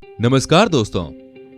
नमस्कार दोस्तों।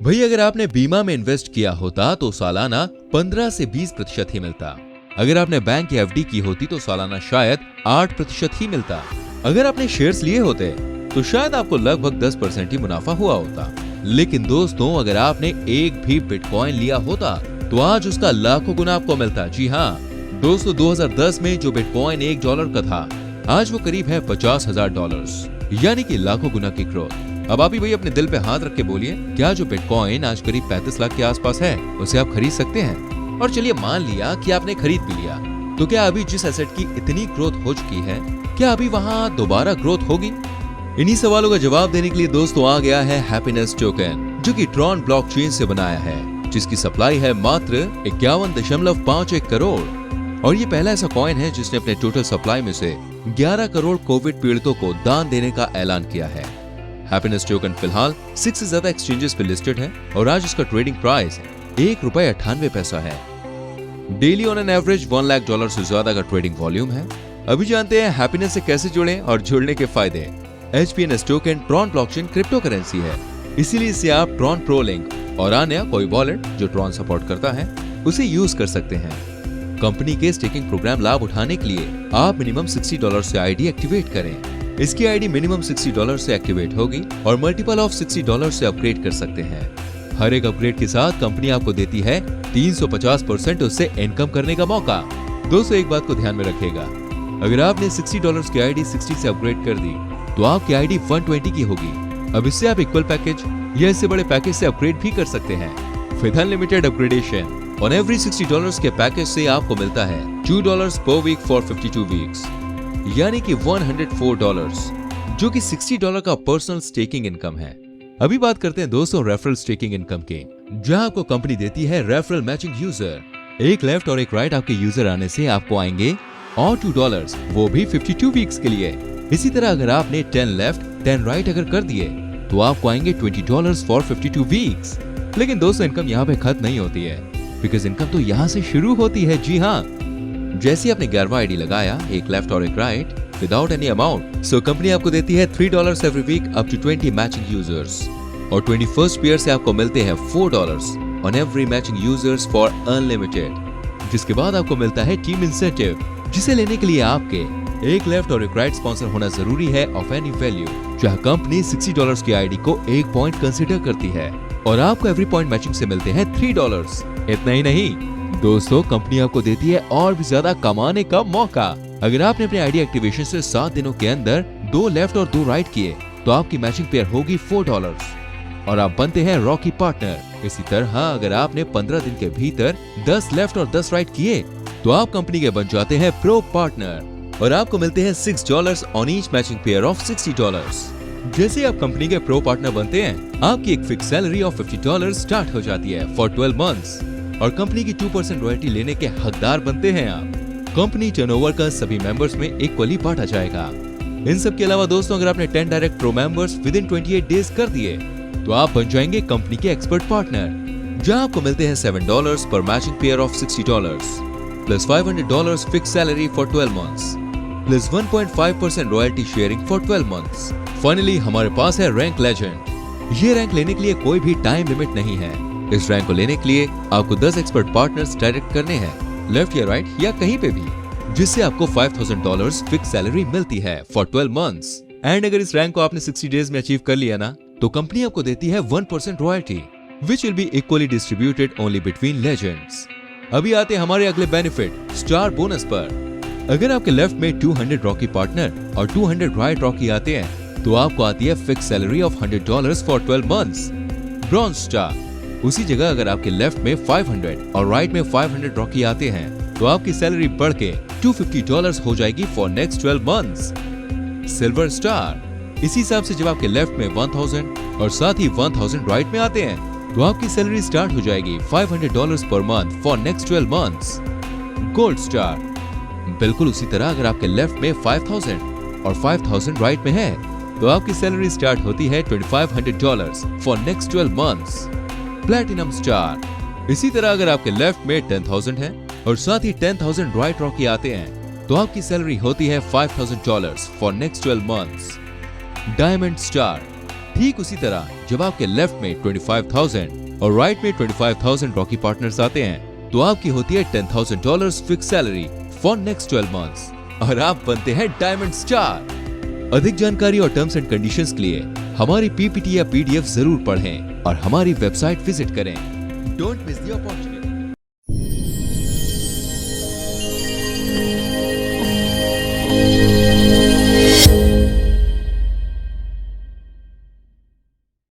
भाई अगर आपने बीमा में इन्वेस्ट किया होता तो सालाना 15 से 20% ही मिलता। अगर आपने बैंक की एफडी की होती तो सालाना शायद 8% ही मिलता। अगर आपने शेयर्स लिए होते तो शायद आपको लगभग 10% ही मुनाफा हुआ होता। लेकिन दोस्तों अगर आपने एक भी बिटकॉइन लिया होता तो आज उसका लाखों गुना आपको मिलता। जी हाँ दोस्तों, 2010 में जो बिटकॉइन $1 का था आज वो करीब है $50,000, यानी कि लाखों गुना की ग्रोथ। अब आप ही भाई अपने दिल पे हाथ रख के बोलिए, क्या जो बिटकॉइन आज करीब 35 लाख के आसपास है उसे आप खरीद सकते हैं? और चलिए मान लिया कि आपने खरीद भी लिया, तो क्या अभी जिस एसेट की इतनी ग्रोथ हो चुकी है क्या अभी वहाँ दोबारा ग्रोथ होगी? इन्हीं सवालों का जवाब देने के लिए दोस्तों आ गया है हैप्पीनेस टोकन, जो कि ट्रॉन ब्लॉकचेन से बनाया है, जिसकी सप्लाई है मात्र 51.51 करोड़। और ये पहला ऐसा कॉइन है जिसने अपने टोटल सप्लाई में से 11 करोड़ कोविड पीड़ितों को दान देने का ऐलान किया है। हैप्पीनेस टोकन फिलहाल 6 से ज्यादा एक्सचेंजेस पे लिस्टेड है और आज इसका ट्रेडिंग प्राइस ₹1.98 है। Daily on an average $1 lakh से ज्यादा का ट्रेडिंग वॉल्यूम है। अभी जानते हैं हैप्पीनेस से कैसे जुड़ें और जुड़ने के फायदे। HPNS token Tron blockchain crypto currency है, इसीलिए इसे आप ट्रॉन प्रो लिंक और अन्य कोई वॉलेट जो ट्रॉन सपोर्ट करता है उसे यूज कर सकते हैं। कंपनी के स्टेकिंग प्रोग्राम लाभ उठाने के लिए आप मिनिमम $60 से आईडी एक्टिवेट करें। इसकी आईडी मिनिमम $60 से एक्टिवेट होगी और मल्टीपल ऑफ $60 से अपग्रेड कर सकते हैं। हर एक अपग्रेड के साथ कंपनी आपको देती है 350% उससे इनकम करने का मौका। दोस्तों एक बात को ध्यान में रखिएगा, अगर आपने $60 की आईडी 60 से अपग्रेड कर दी तो आपकी आईडी 120 की होगी। अब इससे आप इक्वल पैकेज या इससे बड़े पैकेज से अपग्रेड भी कर सकते हैं। With unlimited upgradation on every $60 के पैकेज से आपको मिलता है $2 पर वीक फॉर 52 वीक्स, यानी कि $104, जो कि $60 का पर्सनल स्टेकिंग इनकम है। अभी बात करते हैं दोस्तों रेफरल स्टेकिंग इनकम की, जहां आपको कंपनी देती है रेफरल मैचिंग यूजर। एक लेफ्ट और एक राइट आपके यूजर आने से आपको आएंगे और $2, वो भी 52 वीक्स के लिए। इसी तरह अगर आपने 10 लेफ्ट 10 राइट अगर कर दिए तो आपको आएंगे $20 फॉर 52 वीक्स। लेकिन दोस्तों इनकम यहाँ पे खत्म नहीं होती है, बिकॉज इनकम तो यहाँ से शुरू होती है। जी हाँ, जैसे आपने 11वां आईडी लगाया, एक लेफ्ट और एक right without any amount, so company आपको देती है $3 every week up to 20 matching users. और 21st पेयर से आपको मिलते हैं $4 on every matching users for unlimited. जिसके बाद आपको मिलता है टीम इंसेंटिव, जिसे लेने के लिए आपके एक लेफ्ट और एक राइट स्पॉन्सर होना जरूरी है ऑफ एनी वैल्यू, जहां कंपनी $60 की आईडी को एक पॉइंट कंसिडर करती है और आपको एवरी पॉइंट मैचिंग से मिलते हैं $3। इतना ही नहीं दोस्तों, कंपनी आपको देती है और भी ज्यादा कमाने का मौका। अगर आपने अपने आईडी एक्टिवेशन से 7 दिनों के अंदर 2 लेफ्ट और 2 राइट किए तो आपकी मैचिंग पेयर होगी $4 और आप बनते हैं रॉकी पार्टनर। इसी तरह अगर आपने 15 दिन के भीतर 10 लेफ्ट और 10 राइट किए तो आप कंपनी के बन जाते हैं प्रो पार्टनर और आपको मिलते हैं $6 on each matching pair of $60। जैसे आप कंपनी के प्रो पार्टनर बनते हैं, आपकी एक फिक्स सैलरी ऑफ $50 स्टार्ट हो जाती है फॉर 12 मंथ्स और कंपनी की 2% रॉयल्टी लेने के हकदार बनते हैं आप। कंपनी टर्नओवर का सभी मेंबर्स में इक्वली बांटा जाएगा। इन सब के अलावा दोस्तों अगर आपने 10 direct pro members with in 28 days कर दिए तो आप बन जाएंगे कंपनी के एक्सपर्ट पार्टनर, जहां आपको मिलते हैं $7 पर matching pair of $60 plus $500 fix salary for 12 months plus 1.5% royalty sharing for 12 months. Finally हमारे पास है रैंक लेजेंड। ये रैंक लेने के लिए कोई भी टाइम लिमिट नहीं है। इस रैंक को लेने के लिए आपको 10 एक्सपर्ट पार्टनर्स डायरेक्ट करने हैं, लेफ्ट या राइट या कहीं पे भी, जिससे आपको $5,000 फिक्स सैलरी मिलती है फॉर 12 मंथ्स। एंड अगर इस रैंक को आपने 60 डेज में अचीव कर लिया ना, तो कंपनी आपको देती है 1% royalty, which will be equally distributed only between legends. अभी आते हैं हमारे अगले बेनिफिट स्टार बोनस पर। अगर आपके लेफ्ट में 200 रॉकी पार्टनर और 200 राइट रॉकी आते हैं तो आपको आती है fix salary of $100 for 12 months bronze star. उसी जगह अगर आपके लेफ्ट में 500 और राइट में 500 रॉकी आते हैं तो आपकी सैलरी बढ़ के $250 हो जाएगी for next 12 months silver star. इसी हिसाब से जब आपके लेफ्ट में 1000 और साथ ही 1000 राइट में आते हैं तो आपकी सैलरी स्टार्ट हो जाएगी $500 per month for next 12 months gold star. बिल्कुल उसी तरह अगर आपके लेफ्ट में 5000 और 5000 राइट में है तो आपकी सैलरी स्टार्ट होती है $2500 for next 12 months platinum star. इसी तरह अगर आपके लेफ्ट में 10,000 है और साथ ही 10,000 राइट रॉकी आते हैं तो आपकी सैलरी होती है $5,000 for next 12 months diamond star. ठीक उसी तरह जब आपके लेफ्ट में 25,000 और राइट में 25,000 रॉकी पार्टनर्स आते हैं तो आपकी होती है $10,000 fix salary for next 12 months और आप बनते हैं डायमंड स्टार। अधिक जानकारी और टर्म्स एंड कंडीशंस के लिए हमारी पीपीटी या पीडीएफ जरूर पढ़ें और हमारी वेबसाइट विजिट करें। Don't miss the opportunity.